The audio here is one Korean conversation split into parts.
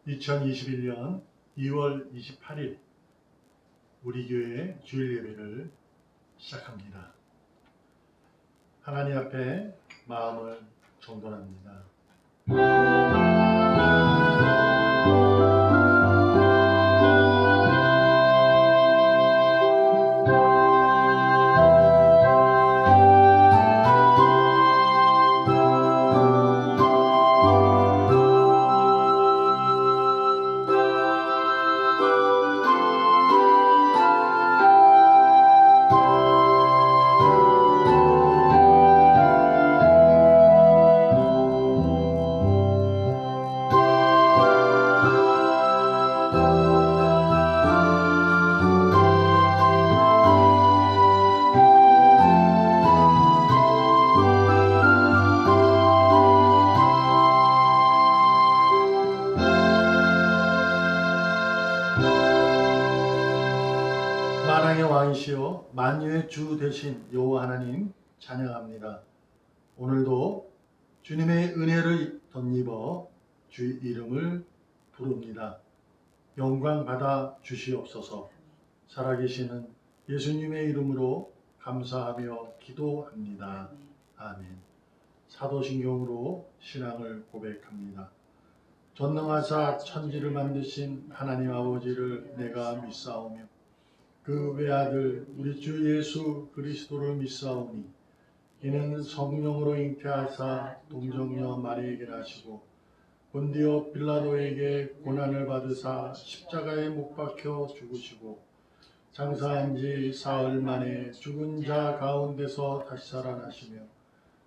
2021년 2월 28일 우리 교회 주일 예배를 시작합니다. 하나님 앞에 마음을 정돈합니다. 만왕의 왕이시요 만유의 주 되신 여호와 하나님 찬양합니다. 오늘도 주님의 은혜를 덧입어 주 이름을 부릅니다. 영광 받아 주시옵소서. 살아계시는 예수님의 이름으로 감사하며 기도합니다. 아멘. 사도신경으로 신앙을 고백합니다. 전능하사 천지를 만드신 하나님 아버지를 내가 믿사오며 그 외아들 우리 주 예수 그리스도를 믿사오니 이는 성령으로 잉태하사 동정녀 마리에게 나시고 본디오 빌라도에게 고난을 받으사 십자가에 못 박혀 죽으시고 장사한 지 사흘 만에 죽은 자 가운데서 다시 살아나시며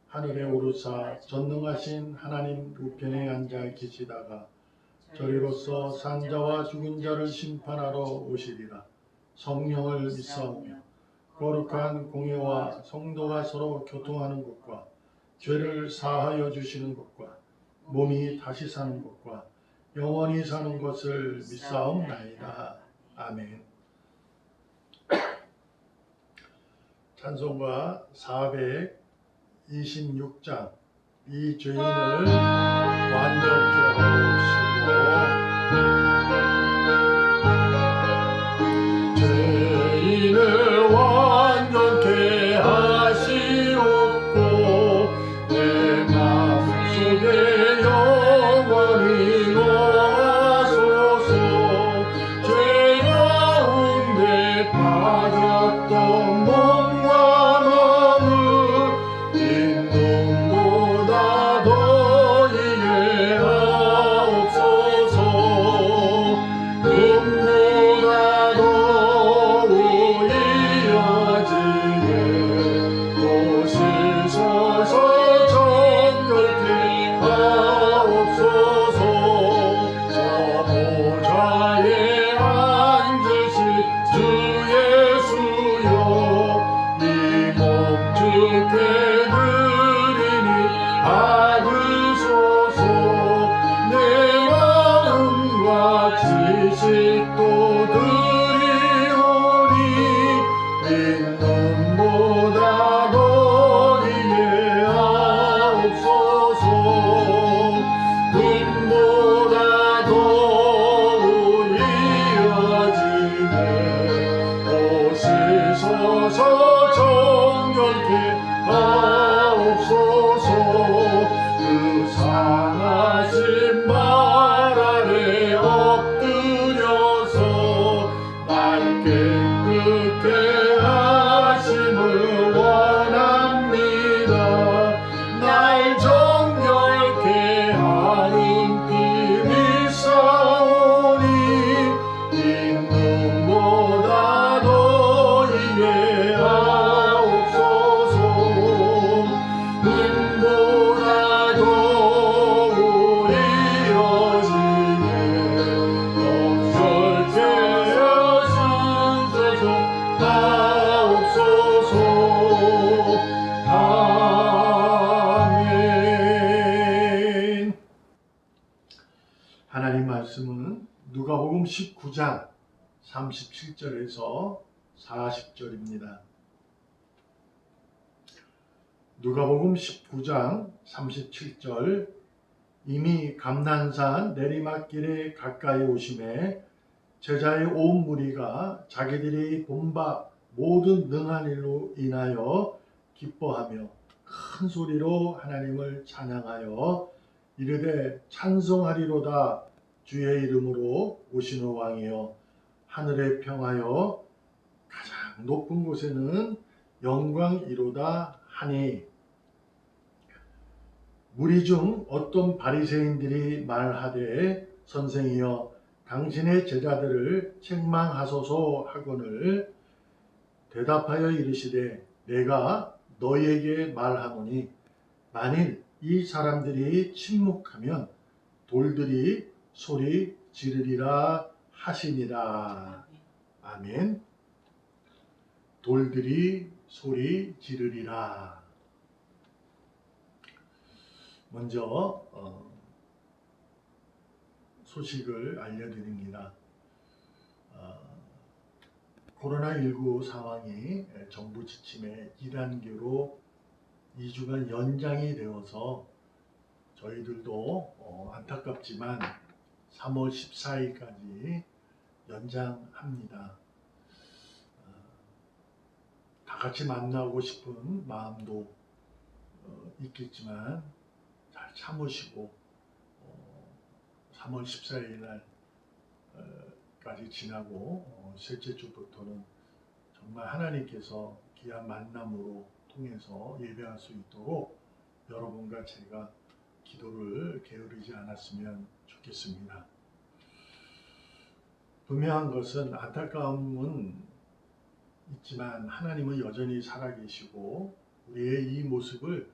하늘에 오르사 전능하신 하나님 우편에 앉아 계시다가 저리로서 산자와 죽은 자를 심판하러 오시리라. 성령을 믿사오며 거룩한 공예와 성도가 서로 교통하는 것과 죄를 사하여 주시는 것과 몸이 다시 사는 것과 영원히 사는 것을 믿사옵나이다. 아멘. 찬송가 426장 이 죄인을 완전케 하시고 완전케 하시옵고 내 마음속에 영원히 거하소서. 죄 가운데 빠졌던 몸과 마음을 이 눈보다 더 이게 하옵소서. 눈보다 더 하나님 말씀은 누가복음 19장 37절에서 40절입니다. 누가복음 19장 37절 이미 감난산 내리막길에 가까이 오심에 제자의 온 무리가 자기들이 본바 모든 능한 일로 인하여 기뻐하며 큰 소리로 하나님을 찬양하여 이르되 찬송하리로다. 주의 이름으로 오시는 왕이여 하늘에 평하여 가장 높은 곳에는 영광이로다 하니, 무리 중 어떤 바리새인들이 말하되 선생이여 당신의 제자들을 책망하소서 하거늘 대답하여 이르시되 내가 너희에게 말하노니 만일 이 사람들이 침묵하면 돌들이 소리 지르리라 하시니라. 아멘. 돌들이 소리 지르리라. 먼저 소식을 알려드립니다. 코로나19 상황이 정부 지침에 2단계로 2주간 연장이 되어서 저희들도 안타깝지만 3월 14일까지 연장합니다. 다 같이 만나고 싶은 마음도 있겠지만 잘 참으시고 3월 14일 날까지 지나고 셋째 주부터는 정말 하나님께서 귀한 만남으로 통해서 예배할 수 있도록 여러분과 제가 기도를 게으르지 않았으면 좋겠습니다. 분명한 것은 안타까움은 있지만 하나님은 여전히 살아계시고 우리의 이 모습을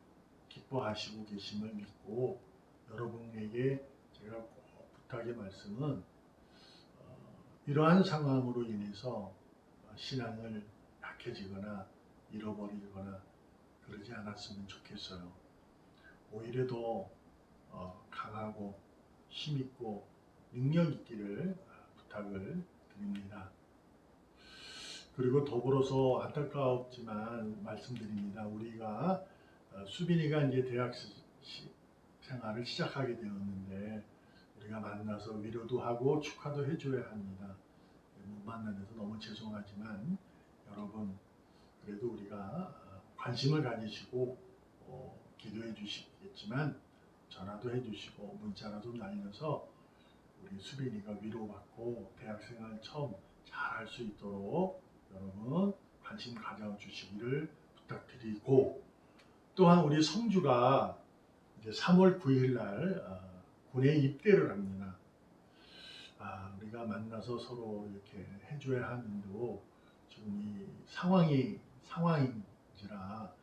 기뻐하시고 계심을 믿고, 여러분에게 제가 꼭 부탁의 말씀은 이러한 상황으로 인해서 신앙을 약해지거나 잃어버리거나 그러지 않았으면 좋겠어요. 오히려 더 강하고 힘있고 능력 있기를 부탁을 드립니다. 그리고 더불어서 안타깝지만 말씀드립니다. 우리가 수빈이가 이제 대학 생활을 시작하게 되었는데 우리가 만나서 위로도 하고 축하도 해줘야 합니다. 못 만나서 너무 죄송하지만 여러분 그래도 우리가 관심을 가지시고 기도해 주시겠지만 전화도 해주시고 문자라도 날려서 우리 수빈이가 위로받고 대학생활 처음 잘 할 수 있도록 여러분 관심 가져주시기를 부탁드리고, 또한 우리 성주가 이제 3월 9일 날 군에 입대를 합니다. 우리가 만나서 서로 이렇게 해줘야 하는데도 지금 이 상황인지라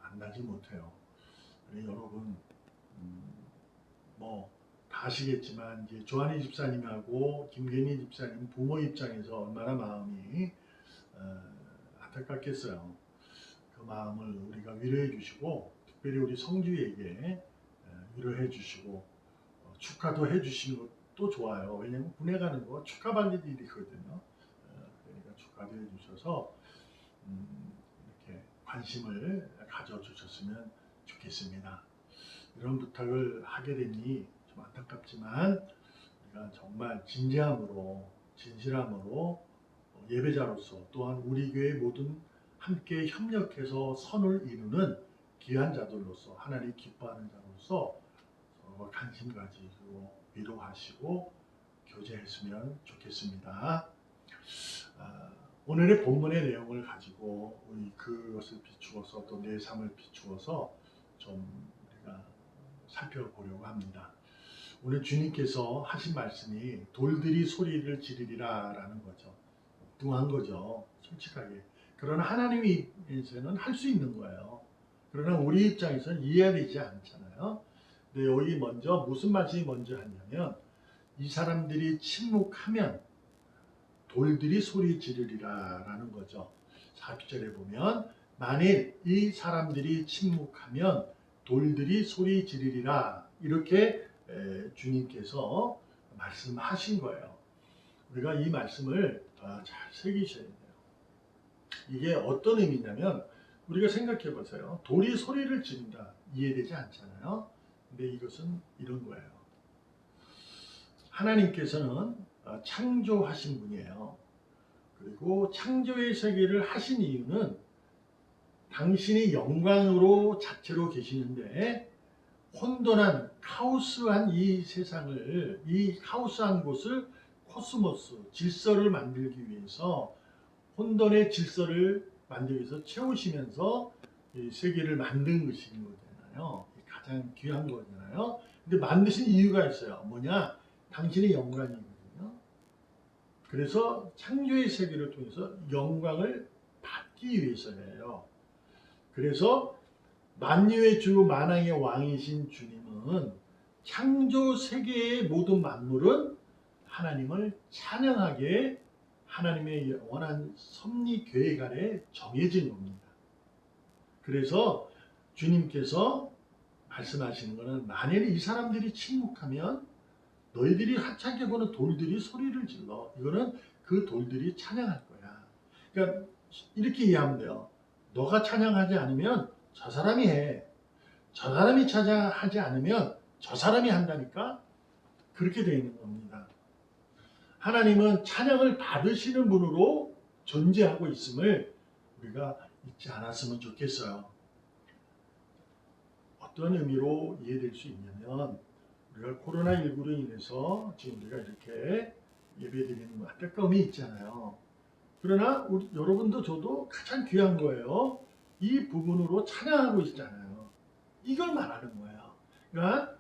만나지 못해요. 여러분 뭐 다 아시겠지만 이제 조한희 집사님하고 김계니 집사님 부모 입장에서 얼마나 마음이 안타깝겠어요. 그 마음을 우리가 위로해 주시고 특별히 우리 성주에게 위로해 주시고 축하도 해 주시는 것도 좋아요. 왜냐하면 군에 가는 거 축하받는 일이거든요. 그러니까 축하도 해 주셔서 이렇게 관심을 가져주셨으면 좋겠습니다. 이런 부탁을 하게 되니 좀 안타깝지만 우리가 정말 진실함으로 예배자로서 또한 우리 교회 모든 함께 협력해서 선을 이루는 귀한 자들로서 하나님 기뻐하는 자로서 서로 관심 가지고 위로하시고 교제했으면 좋겠습니다. 오늘의 본문의 내용을 가지고 우리 그것을 비추어서 또 내 삶을 비추어서 좀 우리가 살펴보려고 합니다. 오늘 주님께서 하신 말씀이 돌들이 소리를 지르리라 라는 거죠. 뚱한 거죠. 솔직하게. 그러나 하나님 입장에서는 할 수 있는 거예요. 그러나 우리 입장에서는 이해되지 않잖아요. 근데 여기 먼저 무슨 말씀이 먼저 하냐면 이 사람들이 침묵하면 돌들이 소리 지르리라 라는 거죠. 4절에 보면 만일 이 사람들이 침묵하면 돌들이 소리 지르리라 이렇게 주님께서 말씀하신 거예요. 우리가 이 말씀을 잘 새기셔야 돼요. 이게 어떤 의미냐면 우리가 생각해 보세요. 돌이 소리를 지른다. 이해되지 않잖아요. 근데 이것은 이런 거예요. 하나님께서는 창조하신 분이에요. 그리고 창조의 세계를 하신 이유는 당신이 영광으로 자체로 계시는데 혼돈한 카오스한 이 세상을, 이 카오스한 곳을 코스모스, 질서를 만들기 위해서, 혼돈의 질서를 만들기 위해서 채우시면서 이 세계를 만든 것인 거잖아요. 가장 귀한 거잖아요. 근데 만드신 이유가 있어요. 뭐냐? 당신의 영광이거든요. 그래서 창조의 세계를 통해서 영광을 받기 위해서예요. 그래서 만유의 주 만왕의 왕이신 주님은 창조 세계의 모든 만물은 하나님을 찬양하게 하나님의 영원한 섭리 계획 아래 정해진 겁니다. 그래서 주님께서 말씀하시는 것은 만일 이 사람들이 침묵하면 너희들이 하찮게 보는 돌들이 소리를 질러. 이거는 그 돌들이 찬양할 거야. 그러니까 이렇게 이해하면 돼요. 너가 찬양하지 않으면 저 사람이 해. 저 사람이 찬양하지 않으면 저 사람이 한다니까? 그렇게 되어 있는 겁니다. 하나님은 찬양을 받으시는 분으로 존재하고 있음을 우리가 잊지 않았으면 좋겠어요. 어떤 의미로 이해될 수 있냐면 우리가 코로나19로 인해서 지금 우리가 이렇게 예배드리는 안타까움이 있잖아요. 그러나 여러분도 저도 가장 귀한 거예요. 이 부분으로 찬양하고 있잖아요. 이걸 말하는 거예요. 그러니까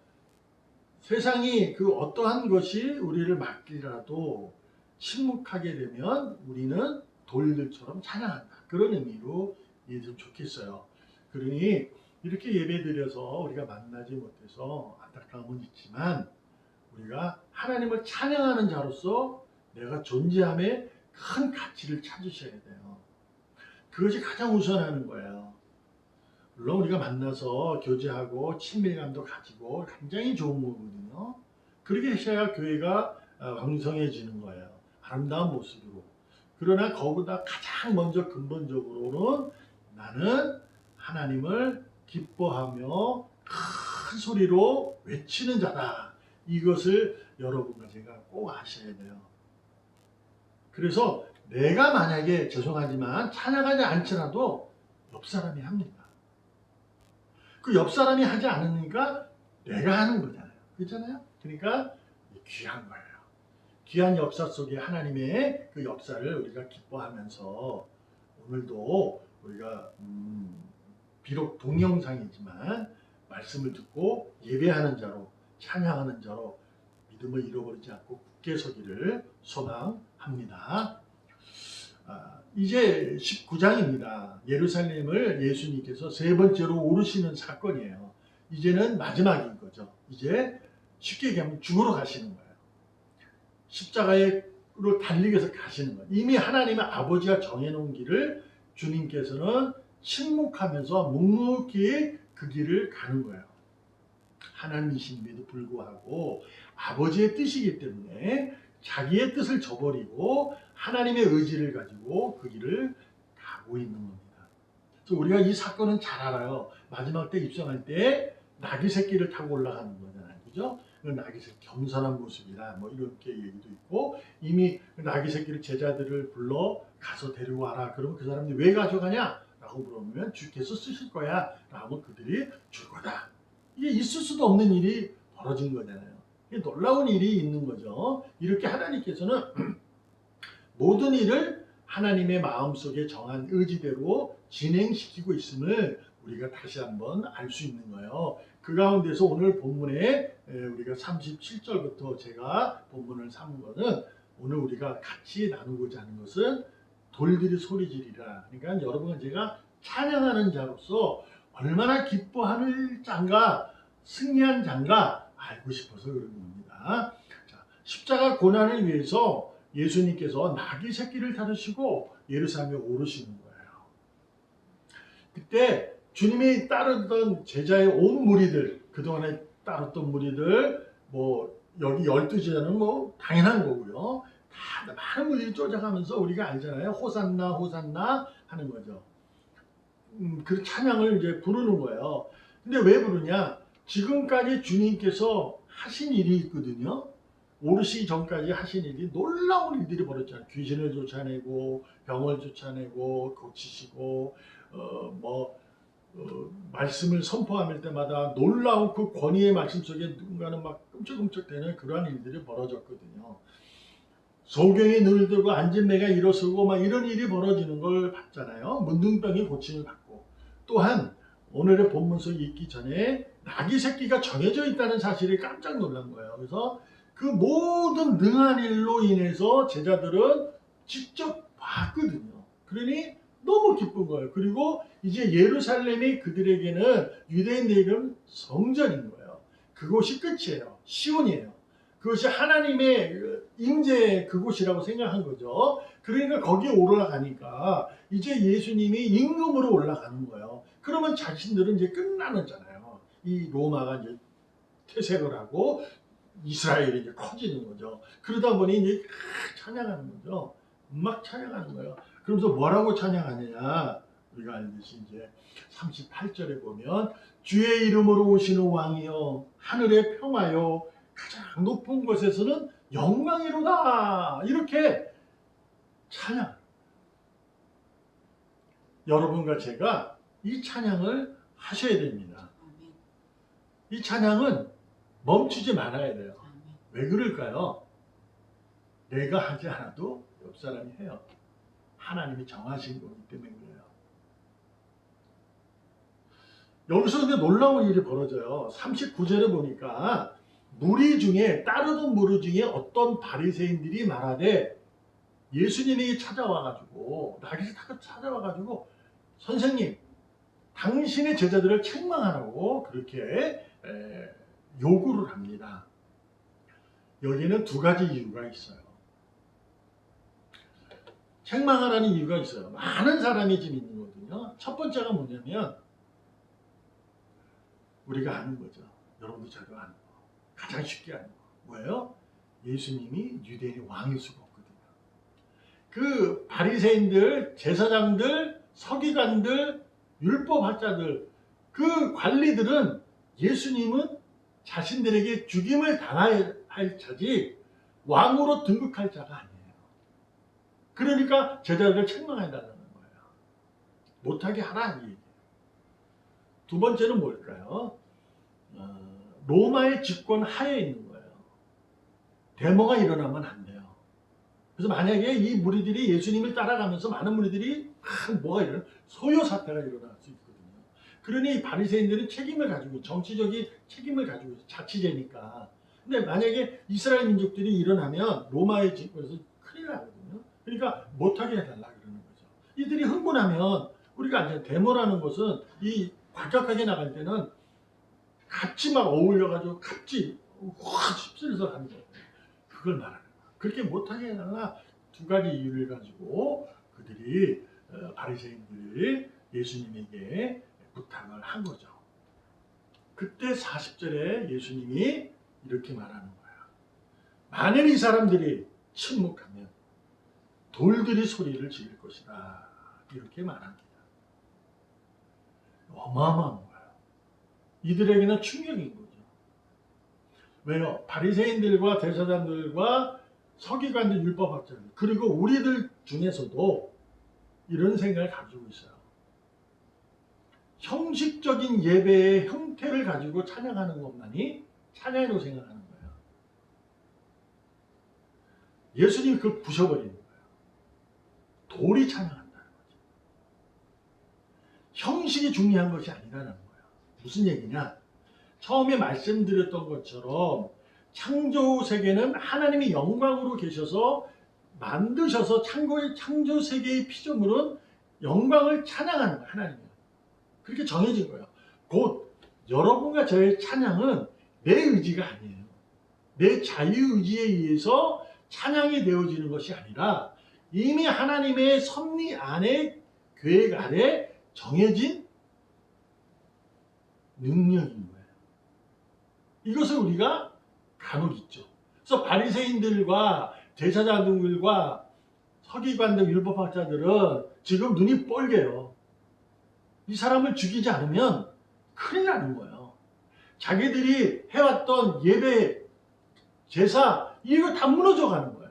세상이 그 어떠한 것이 우리를 막기라도 침묵하게 되면 우리는 돌들처럼 찬양한다. 그런 의미로 이해했으면 좋겠어요. 그러니 이렇게 예배드려서 우리가 만나지 못해서 안타까움은 있지만 우리가 하나님을 찬양하는 자로서 내가 존재함에 큰 가치를 찾으셔야 돼요. 그것이 가장 우선하는 거예요. 물론 우리가 만나서 교제하고 친밀감도 가지고 굉장히 좋은 거거든요. 그렇게 하셔야 교회가 왕성해지는 거예요. 아름다운 모습으로. 그러나 거기다 가장 먼저 근본적으로는 나는 하나님을 기뻐하며 큰 소리로 외치는 자다. 이것을 여러분과 제가 꼭 아셔야 돼요. 그래서 내가 만약에 죄송하지만 찬양하지 않더라도 옆 사람이 합니다. 그 옆 사람이 하지 않으니까 내가 하는 거잖아요. 그렇잖아요? 그러니까 귀한 거예요. 귀한 역사 속에 하나님의 그 역사를 우리가 기뻐하면서 오늘도 우리가 비록 동영상이지만 말씀을 듣고 예배하는 자로 찬양하는 자로 믿음을 잃어버리지 않고 굳게 서기를 소망합니다. 이제 19장입니다. 예루살렘을 예수님께서 세 번째로 오르시는 사건이에요. 이제는 마지막인 거죠. 이제 쉽게 얘기하면 죽으러 가시는 거예요. 십자가로 달리기 위해서 가시는 거예요. 이미 하나님의 아버지가 정해놓은 길을 주님께서는 침묵하면서 묵묵히 그 길을 가는 거예요. 하나님이심에도 불구하고 아버지의 뜻이기 때문에 자기의 뜻을 저버리고 하나님의 의지를 가지고 그 길을 가고 있는 겁니다. 그래서 우리가 이 사건은 잘 알아요. 마지막 때 입성할 때 나귀 새끼를 타고 올라가는 거잖아요. 그죠? 나귀 새끼 겸손한 모습이다. 뭐 이렇게 얘기도 있고 이미 나귀 새끼를 제자들을 불러 가서 데리고 와라. 그러면 그 사람들이 왜 가져가냐? 라고 물어보면 주께서 쓰실 거야. 라고 그들이 줄 거다. 이게 있을 수도 없는 일이 벌어진 거잖아요. 놀라운 일이 있는 거죠. 이렇게 하나님께서는 모든 일을 하나님의 마음속에 정한 의지대로 진행시키고 있음을 우리가 다시 한번 알 수 있는 거예요. 그 가운데서 오늘 본문에 우리가 37절부터 제가 본문을 삼은 것은 오늘 우리가 같이 나누고자 하는 것은 돌들이 소리지르리라. 그러니까 여러분과 제가 찬양하는 자로서 얼마나 기뻐하는 자인가, 승리한 자인가 알고 싶어서 그런 겁니다. 자, 십자가 고난을 위해서 예수님께서 나귀 새끼를 타르시고 예루살렘에 오르시는 거예요. 그때 주님이 따르던 제자의 온 무리들, 그동안에 따랐던 무리들, 뭐 여기 12제자는 뭐 당연한 거고요. 다 많은 무리들이 쫓아가면서 우리가 알잖아요. 호산나 호산나 하는 거죠. 그 찬양을 이제 부르는 거예요. 근데 왜 부르냐? 지금까지 주님께서 하신 일이 있거든요. 오르시기 전까지 하신 일이 놀라운 일들이 벌어졌잖아요. 귀신을 쫓아내고 병을 쫓아내고 고치시고 말씀을 선포할 때마다 놀라운 그 권위의 말씀 속에 누군가는 막 끔찍끔찍대는 그러한 일들이 벌어졌거든요. 소경이 눈을 뜨고 앉은 매가 일어서고 막 이런 일이 벌어지는 걸 봤잖아요. 문둥병이 고침을 받고, 또한 오늘의 본문 속에 있기 전에 나귀 새끼가 정해져 있다는 사실에 깜짝 놀란 거예요. 그래서 그 모든 능한 일로 인해서 제자들은 직접 봤거든요. 그러니 너무 기쁜 거예요. 그리고 이제 예루살렘이 그들에게는 유대인들에게는 성전인 거예요. 그곳이 끝이에요. 시온이에요. 그것이 하나님의 임재 그곳이라고 생각한 거죠. 그러니까 거기에 올라가니까 이제 예수님이 임금으로 올라가는 거예요. 그러면 자신들은 이제 끝나는잖아요. 이 로마가 이제 퇴색을 하고 이스라엘이 이제 커지는 거죠. 그러다 보니 이제 찬양하는 거죠. 막 찬양하는 거예요. 그러면서 뭐라고 찬양하느냐? 우리가 알듯이 이제 38절에 보면 주의 이름으로 오시는 왕이여 하늘의 평화요 가장 높은 곳에서는 영광이로다. 이렇게 찬양. 여러분과 제가 이 찬양을 하셔야 됩니다. 이 찬양은 멈추지 말아야 돼요. 왜 그럴까요? 내가 하지 않아도 옆 사람이 해요. 하나님이 정하신 거기 때문에 그래요. 여기서 근데 놀라운 일이 벌어져요. 39절에 보니까 무리 중에 따르던 무리 중에 어떤 바리새인들이 말하되 예수님에게 찾아와가지고 나귀를 타고 찾아와가지고 선생님 당신의 제자들을 책망하라고 그렇게 요구를 합니다. 여기는 두 가지 이유가 있어요. 책망하라는 이유가 있어요. 많은 사람이 지금 있는 거거든요. 첫 번째가 뭐냐면 우리가 아는 거죠. 여러분도 저도 아는 거. 가장 쉽게 아는 거. 뭐예요? 예수님이 유대인의 왕일 수가 없거든요. 그 바리새인들, 제사장들, 서기관들, 율법학자들 그 관리들은 예수님은 자신들에게 죽임을 당할 자지 왕으로 등극할 자가 아니에요. 그러니까 제자들을 책망해달라는 거예요. 못하게 하라 이 얘기예요. 두 번째는 뭘까요? 로마의 집권 하에 있는 거예요. 데모가 일어나면 안 돼요. 그래서 만약에 이 무리들이 예수님을 따라가면서 많은 무리들이 뭐가 일어나 소요 사태가 일어날 수 있거든요. 그러니 바리새인들은 책임을 가지고 정치적인 책임을 가지고 자치제니까. 근데 만약에 이스라엘 민족들이 일어나면 로마의 집권에서 큰일 나거든요. 그러니까 못하게 해달라 그러는 거죠. 이들이 흥분하면 우리가 알잖아요. 데모라는 것은 이 과격하게 나갈 때는 같이 막 어울려가지고 같이 확 휩쓸려서 가는 거예요. 그걸 말하는 거예요. 그렇게 못하게 해달라 두 가지 이유를 가지고 그들이 바리새인들이 예수님에게 부탁을 한 거죠. 그때 40절에 예수님이 이렇게 말하는 거예요. 만일 이 사람들이 침묵하면 돌들이 소리를 지를 것이다. 이렇게 말합니다. 어마어마한 거예요. 이들에게는 충격인 거죠. 왜요? 바리새인들과 대제사장들과 서기관들, 율법학자들 그리고 우리들 중에서도 이런 생각을 가지고 있어요. 형식적인 예배의 형태를 가지고 찬양하는 것만이 찬양이라고 생각하는 거예요. 예수님이 그걸 부셔버리는 거예요. 돌이 찬양한다는 거죠. 형식이 중요한 것이 아니라는 거예요. 무슨 얘기냐? 처음에 말씀드렸던 것처럼 창조 세계는 하나님이 영광으로 계셔서 만드셔서 창조 세계의 피조물은 영광을 찬양하는 거예요. 하나님이. 그렇게 정해진 거예요. 곧 여러분과 저의 찬양은 내 의지가 아니에요. 내 자유의지에 의해서 찬양이 되어지는 것이 아니라 이미 하나님의 섭리 안에 계획 아래 정해진 능력인 거예요. 이것을 우리가 간혹 있죠. 그래서 바리새인들과 제사장들과 서기관들, 율법학자들은 지금 눈이 뻘개요. 이 사람을 죽이지 않으면 큰일 나는 거예요. 자기들이 해왔던 예배, 제사, 이거 다 무너져 가는 거예요.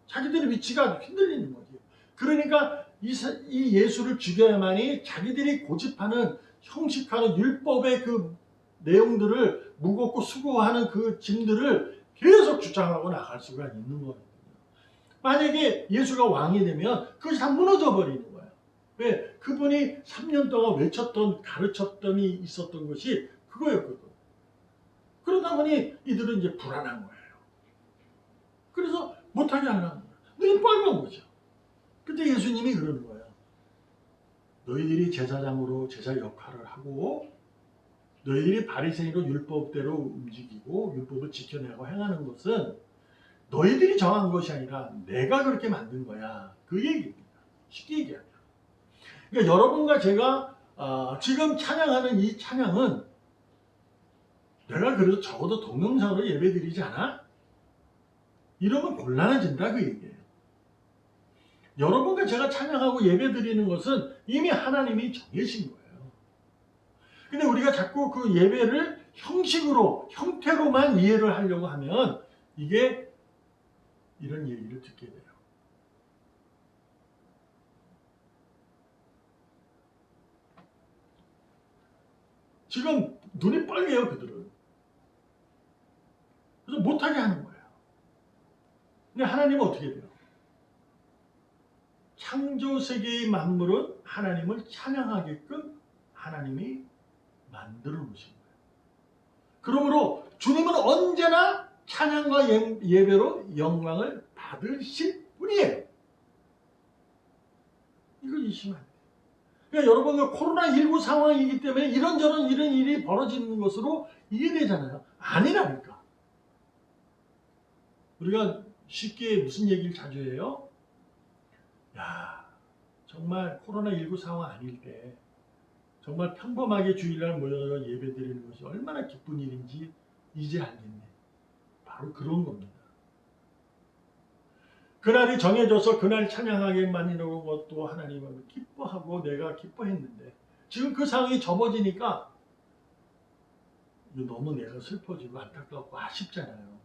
자기들의 위치가 흔들리는 거지. 그러니까 이 예수를 죽여야만이 자기들이 고집하는 형식하는 율법의 그 내용들을 무겁고 수고하는 그 짐들을 계속 주장하고 나갈 수가 있는 거거든요. 만약에 예수가 왕이 되면 그것이 다 무너져 버리는 거예요. 왜? 그분이 3년 동안 외쳤던 가르쳤던이 있었던 것이 그거였거든. 그러다 보니 이들은 이제 불안한 거예요. 그래서 못하게 하는 거예요. 눈이 빨간 거죠. 근데 예수님이 그러는 거예요. 너희들이 제사장으로 제사 역할을 하고 너희들이 바리새인으로 율법대로 움직이고 율법을 지켜내고 행하는 것은 너희들이 정한 것이 아니라 내가 그렇게 만든 거야. 그 얘기입니다. 쉽게 얘기하면. 그러니까 여러분과 제가 지금 찬양하는 이 찬양은 내가 그래도 적어도 동영상으로 예배드리지 않아? 이러면 곤란해진다 그 얘기예요. 여러분과 제가 찬양하고 예배드리는 것은 이미 하나님이 정해진 거예요. 근데 우리가 자꾸 그 예배를 형식으로, 형태로만 이해를 하려고 하면 이게 이런 얘기를 듣게 돼요. 지금 눈이 빨개요, 그들은. 그래서 못하게 하는 거예요. 근데 하나님은 어떻게 돼요? 창조 세계의 만물은 하나님을 찬양하게끔 하나님이 만들어 놓으신 거예요. 그러므로 주님은 언제나 찬양과 예배로 영광을 받으실 분이에요. 이걸 잊으시면 안 돼요. 그러니까 여러분 코로나19 상황이기 때문에 이런저런 이런 일이 벌어지는 것으로 이해되잖아요. 아니라니까. 우리가 쉽게 무슨 얘기를 자주 해요? 야, 정말 코로나19 상황 아닐 때 정말 평범하게 주일날 모여서 예배드리는 것이 얼마나 기쁜 일인지 이제 알겠네. 바로 그런 겁니다. 그날이 정해져서 그날 찬양하게만 이런 것도 하나님은 기뻐하고 내가 기뻐했는데 지금 그 상황이 접어지니까 너무 내가 슬퍼지고 안타깝고 아쉽잖아요.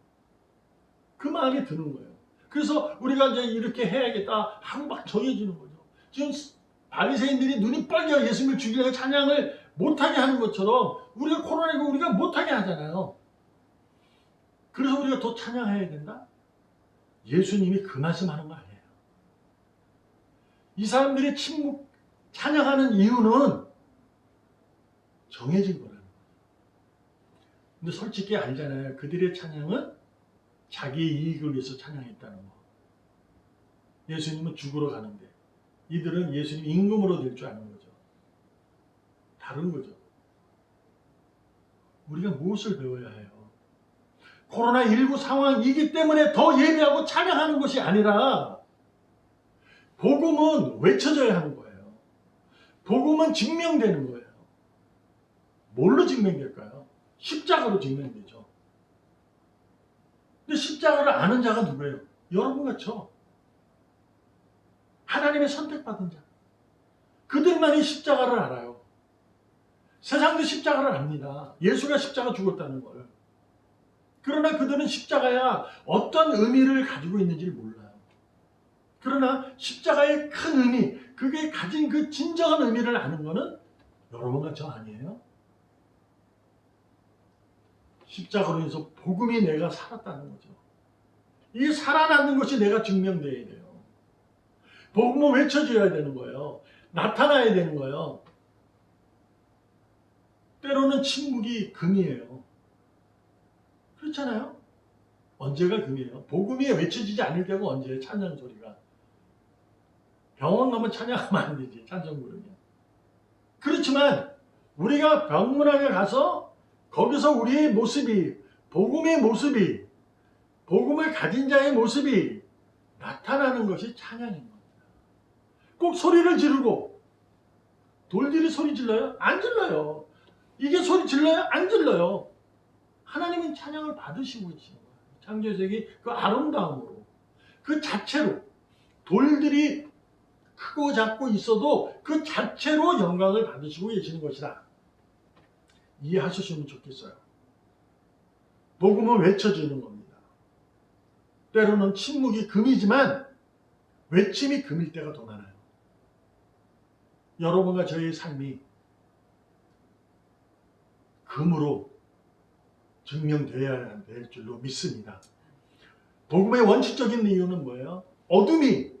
그 마음이 드는 거예요. 그래서 우리가 이제 이렇게 해야겠다 하고 막 정해지는 거죠. 지금 바리새인들이 눈이 빨개 예수님을 죽이려고 찬양을 못하게 하는 것처럼 우리가 코로나19 우리가 못하게 하잖아요. 그래서 우리가 더 찬양해야 된다? 예수님이 그 말씀하는 거 아니에요. 이 사람들이 찬양하는 이유는 정해진 거라는 거예요. 근데 솔직히 알잖아요. 그들의 찬양은 자기 이익을 위해서 찬양했다는 거. 예수님은 죽으러 가는데 이들은 예수님 임금으로 될 줄 아는 거죠. 다른 거죠. 우리가 무엇을 배워야 해요? 코로나19 상황이기 때문에 더 예배하고 찬양하는 것이 아니라 복음은 외쳐져야 하는 거예요. 복음은 증명되는 거예요. 뭘로 증명될까요? 십자가로 증명되죠. 근데 십자가를 아는 자가 누구예요? 여러분 같죠? 하나님의 선택받은 자. 그들만이 십자가를 알아요. 세상도 십자가를 압니다. 예수가 십자가 죽었다는 걸. 그러나 그들은 십자가야 어떤 의미를 가지고 있는지를 몰라요. 그러나 십자가의 큰 의미, 그게 가진 그 진정한 의미를 아는 것은 여러분과 저 아니에요? 십자가로 인해서 복음이 내가 살았다는 거죠. 이 살아나는 것이 내가 증명되어야 돼요. 복음은 외쳐줘야 되는 거예요. 나타나야 되는 거예요. 때로는 침묵이 금이에요. 그렇잖아요? 언제가 금이에요? 복음이 외쳐지지 않을 때가 언제예요? 찬양 소리가. 병원 가면 찬양하면 안 되지. 찬송 부르면. 그렇지만 우리가 병문안에 가서 거기서 우리의 모습이 복음의 모습이 복음을 가진 자의 모습이 나타나는 것이 찬양인 겁니다. 꼭 소리를 지르고 돌들이 소리 질러요? 안 질러요. 이게 소리 질러요? 안 질러요. 하나님은 찬양을 받으시고 계시는 거예요. 창조세계 그 아름다움으로 그 자체로 돌들이 크고 작고 있어도 그 자체로 영광을 받으시고 계시는 것이다. 이해하셨으면 좋겠어요. 복음은 외쳐지는 겁니다. 때로는 침묵이 금이지만 외침이 금일 때가 더 많아요. 여러분과 저의 삶이 금으로 증명되어야 될 줄로 믿습니다. 복음의 원칙적인 이유는 뭐예요? 어둠이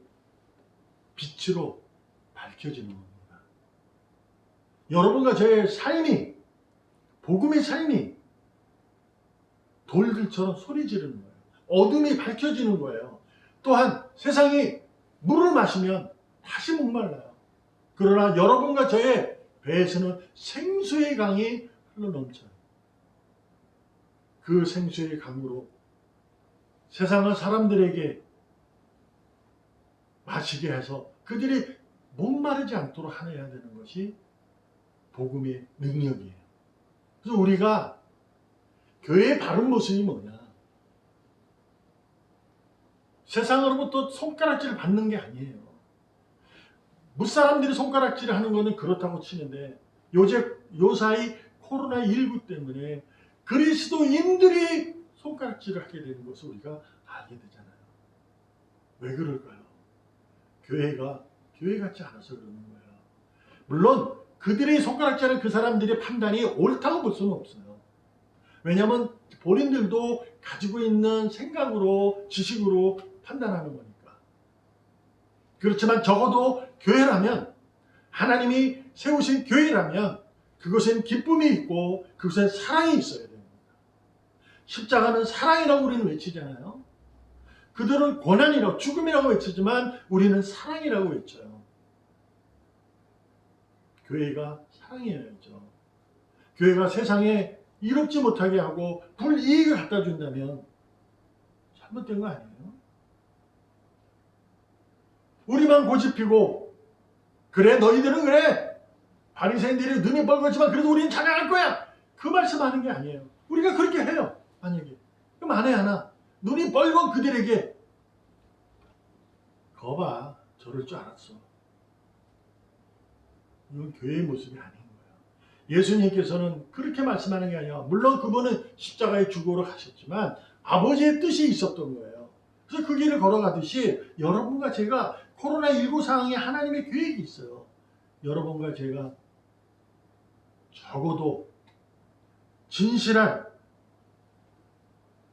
빛으로 밝혀지는 겁니다. 여러분과 저의 삶이, 복음의 삶이 돌들처럼 소리 지르는 거예요. 어둠이 밝혀지는 거예요. 또한 세상이 물을 마시면 다시 목말라요. 그러나 여러분과 저의 배에서는 생수의 강이 흘러넘쳐요. 그 생수의 강으로 세상은 사람들에게 마시게 해서 그들이 목마르지 않도록 하여야 되는 것이 복음의 능력이에요. 그래서 우리가 교회의 바른 모습이 뭐냐? 세상으로부터 손가락질을 받는 게 아니에요. 무사람들이 손가락질을 하는 거는 그렇다고 치는데 요사이 코로나19 때문에 그리스도인들이 손가락질을 하게 되는 것을 우리가 알게 되잖아요. 왜 그럴까요? 교회가 교회 같지 않아서 그러는 거예요. 물론 그들의 손가락질하는 그 사람들의 판단이 옳다고 볼 수는 없어요. 왜냐하면 본인들도 가지고 있는 생각으로 지식으로 판단하는 거니까. 그렇지만 적어도 교회라면, 하나님이 세우신 교회라면 그것엔 기쁨이 있고 그것엔 사랑이 있어야 됩니다. 십자가는 사랑이라고 우리는 외치잖아요. 그들은 고난이라고, 죽음이라고 외치지만 우리는 사랑이라고 외쳐요. 교회가 사랑이어야죠. 교회가 세상에 이롭지 못하게 하고 불이익을 갖다 준다면 잘못된 거 아니에요? 우리만 고집피고, 그래 너희들은 그래, 바리새인들이 눈이 뻘겋지만 그래도 우리는 찬양할 거야, 그 말씀하는 게 아니에요. 우리가 그렇게 해요. 만약에 그럼 만에 하나 눈이 뻘건 그들에게 거봐, 저럴 줄 알았어. 이건 교회의 모습이 아닌 거예요. 예수님께서는 그렇게 말씀하는 게 아니라, 물론 그분은 십자가의 죽음으로 가셨지만 아버지의 뜻이 있었던 거예요. 그래서 그 길을 걸어가듯이 여러분과 제가 코로나19 상황에 하나님의 계획이 있어요. 여러분과 제가 적어도 진실한,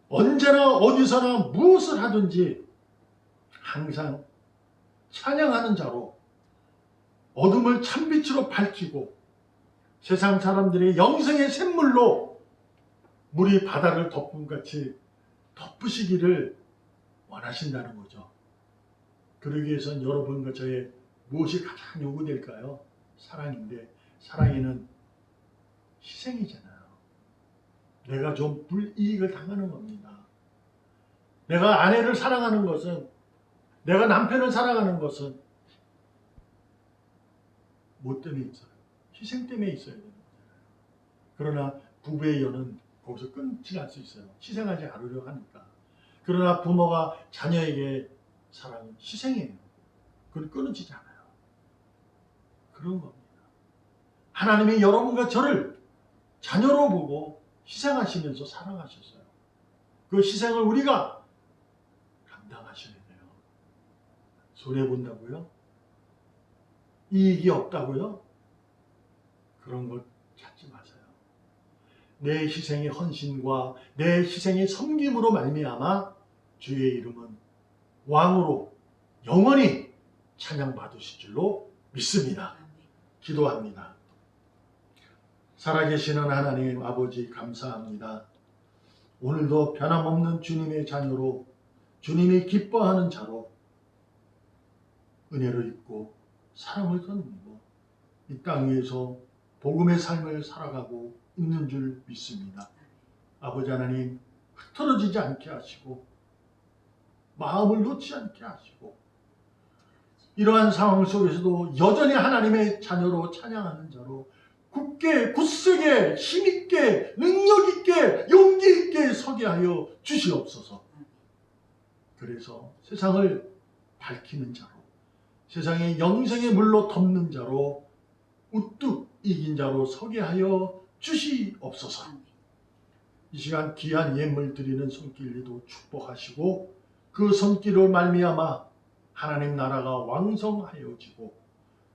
언제나 어디서나 무엇을 하든지 항상 찬양하는 자로 어둠을 찬빛으로 밝히고 세상 사람들의 영생의 샘물로 물이 바다를 덮음같이 덮으시기를 원하신다는 거죠. 그러기 위해서는 여러분과 저의 무엇이 가장 요구될까요? 사랑인데, 사랑에는 희생이잖아요. 내가 좀 불이익을 당하는 겁니다. 내가 아내를 사랑하는 것은, 내가 남편을 사랑하는 것은 뭐 때문에 있어요? 희생 때문에 있어야 되는 거잖아요. 그러나 부부의 연은 거기서 끊지 않을 수 있어요. 희생하지 않으려 하니까. 그러나 부모가 자녀에게 사랑은 희생이에요. 그건 끊어지지 않아요. 그런 겁니다. 하나님이 여러분과 저를 자녀로 보고 희생하시면서 사랑하셨어요. 그 희생을 우리가 감당하셔야 돼요. 손해본다고요? 이익이 없다고요? 그런 것 찾지 마세요. 내 희생의 헌신과 내 희생의 섬김으로 말미암아 주의 이름은 왕으로 영원히 찬양받으실 줄로 믿습니다. 기도합니다. 살아계시는 하나님 아버지, 감사합니다. 오늘도 변함없는 주님의 자녀로, 주님이 기뻐하는 자로 은혜를 입고 사랑을 선물로 이 땅 위에서 복음의 삶을 살아가고 있는 줄 믿습니다. 아버지 하나님, 흐트러지지 않게 하시고 마음을 놓지 않게 하시고, 이러한 상황 속에서도 여전히 하나님의 자녀로 찬양하는 자로 굳게, 굳세게, 힘있게, 능력있게, 용기있게 서게 하여 주시옵소서. 그래서 세상을 밝히는 자로, 세상의 영생의 물로 덮는 자로, 우뚝 이긴 자로 서게 하여 주시옵소서. 이 시간 귀한 예물 드리는 손길리도 축복하시고 그 손길을 말미암아 하나님 나라가 왕성하여지고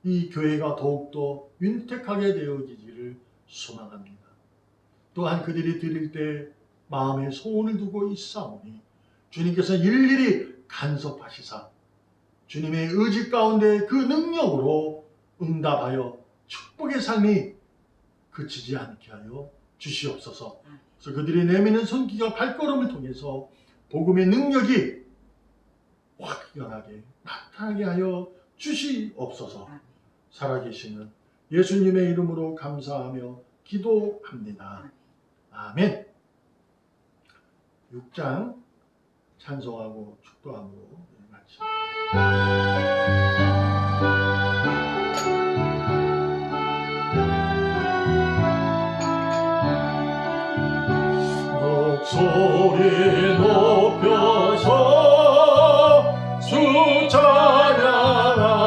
이 교회가 더욱더 윤택하게 되어지기를 소망합니다. 또한 그들이 드릴 때 마음에 소원을 두고 있사오니 주님께서 일일이 간섭하시사 주님의 의지 가운데 그 능력으로 응답하여 축복의 삶이 그치지 않게 하여 주시옵소서. 그래서 그들이 내미는 손길과 발걸음을 통해서 복음의 능력이 확연하게 나타나게 하여 주시옵소서. 살아계시는 예수님의 이름으로 감사하며 기도합니다. 아멘. 6장 찬송하고 축도함으로 마칩니다. 목소리 높여서 주 찬양하